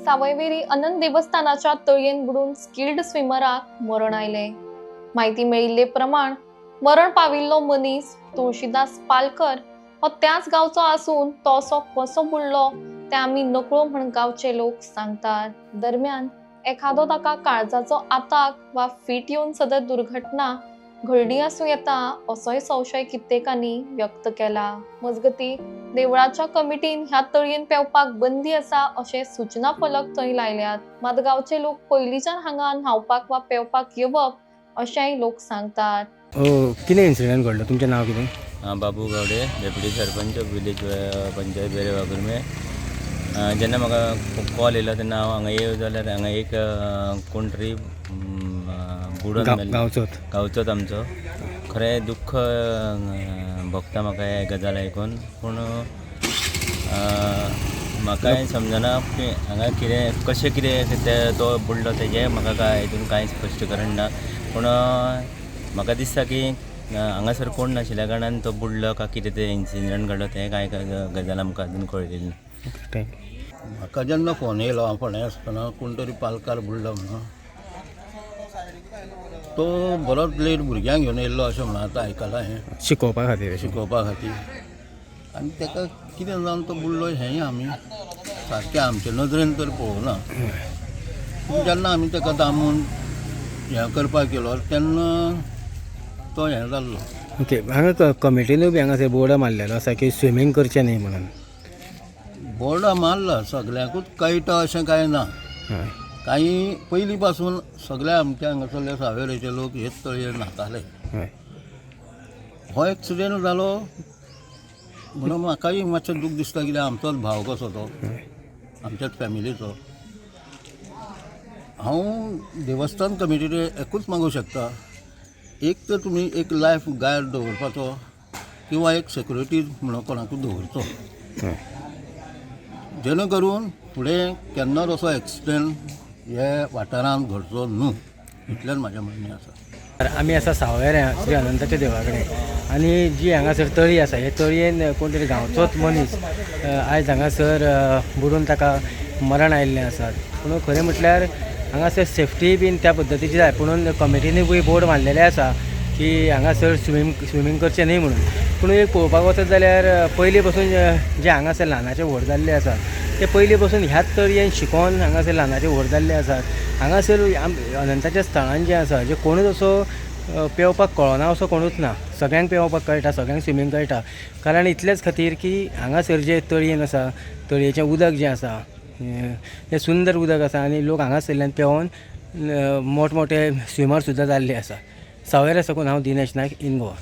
सावयवेरी अनंत देवस्थानाच्या तळयेन बुडून स्किल्ड स्विमराक मरण आयले। माहिती मेळिल्ले प्रमाण मरण पाविल्लो मनीस तुळशीदास पालकर हो त्याच गावचो आसून तो असो कसो बुडलो ते आमी नकळो म्हण गावचे लोक सांगतात। दरम्यान एखादो ताका काळजाचो आताक वा फीट येवन सदर दुर्घटना घडली आसूं येता असोय संशय कित्येकांनी व्यक्त केला। मजगती देवळाच्या कमिटीन ह्या तळयेन पेवपाक बंदी आसा अशे सूचना फलक थंय लायल्यात। मात गावचे लोक पयलींच्यान हांगा न्हावपाक वा पेवपाक येवप अशेंय लोक सांगतात। कितें इन्सिडेंट घडलो? तुमचें नांव कितें? बाबू गावडे, डेप्युटी सरपंच विलेज पंचायत बेरे वागुर्मे। जेन्ना म्हाका कॉल येयलो तेन्ना हांव हांगा येव जाल्यार हांगा एक कोण तरी बुडोन गांवचोच आमचो। खरें दुख्ख भोगता म्हाका हे गजाल आयकून, पूण म्हाकाय समजना की हांगा कितें कशें कितें तो बुडलो तेजें म्हाका हितून कांय स्पश्टीकरण ना। पूण म्हाका दिसता की हांगासर कोण नाशिल्ल्या कारणान तो बुडलो काय कितें तें इन्सिडेंट घडलो तें कांय गजाल आमकां अजून कळलेली ना। म्हाका जेन्ना फोन येयलो हांव फोंड्या आसतना कोण तरी पालकार बुडलो म्हणून, तो बरोच लेट भुरग्यांक घेवन येयल्लो अशें म्हणून आतां आयकलां हें शिकोवपा खातीर आनी ताका कितें जावन तो बुडलो हेंय आमी सारकें आमचे नदरेन तर पळोवना। पूण जेन्ना आमी ताका दामून हें करपाक गेलो तेन्ना तो हें जाल्लो। ओके, हांगा कमिटीनूय बी हांगासर बोर्ड मारलेलो आसा की स्विमींग करचें न्ही म्हणून। बोर्ड मारला, सगळ्यांकूच कळटा अशें कांय ना। काही पयलीं पासून सगळे आमचे हांगासरले सावेरेचे लोक हेच तळयेर न्हाताले। हो एक्सिडेंट जालो म्हणून म्हाकाय मातशें दूख दिसता, कित्याक आमचोच भाव कसो तो, आमच्याच फॅमिलीचो। हांव देवस्थान कमिटीचे एकूच मागूं शकता, एक तर तुमी एक लायफ गार्ड दवरपाचो किंवा एक सेक्युरिटी म्हणून कोणाकूय दवरचो, जेणे करून फुडें केन्नाच असो एक्सिडेंट हे वाठारांत घडचो न्हू, इतलेंच म्हाजें म्हणणें आसा। आमी आसा सावयऱ्या श्री अनंताच्या देवळा कडेन, आनी जी हांगासर तळी आसा हे तळयेन कोण तरी गांवचोच मनीस आयज हांगासर बुडून ताका मरण आयिल्लें आसा। पूण खरें म्हटल्यार हांगासर सेफ्टी बीन त्या पद्दतीची जाय, म्हणून कमिटीनूय बोर्ड मारलेले आसा की हांगासर स्विमींग करचें न्ही म्हणून। पूण एक पळोवपाक वचत जाल्यार पयलीं पासून जे हांगासर ल्हानाचे व्हड जाल्ले आसा ते पयलीं पासून ह्याच तळयेन शिकोवन हांगासर ल्हानाचे व्हड जाल्ले आसात। हांगासर अनंताच्या स्थळान जें आसा जे कोणूच असो पेंवपाक कळना असो कोणूच ना, सगळ्यांक पेंवपाक कळटा, सगळ्यांक स्विमींग कळटा। कारण इतलेच खातीर की हांगासर जे तळयेन आसा तळयेचें उदक जें आसा तें सुंदर उदक आसा आनी लोक हांगासरल्यान पेंवोन मोठमोठे स्विमर सुद्दां जाल्ले आसा। सावयऱ्या साकून हांव दिनेश नायक, इन गोवा।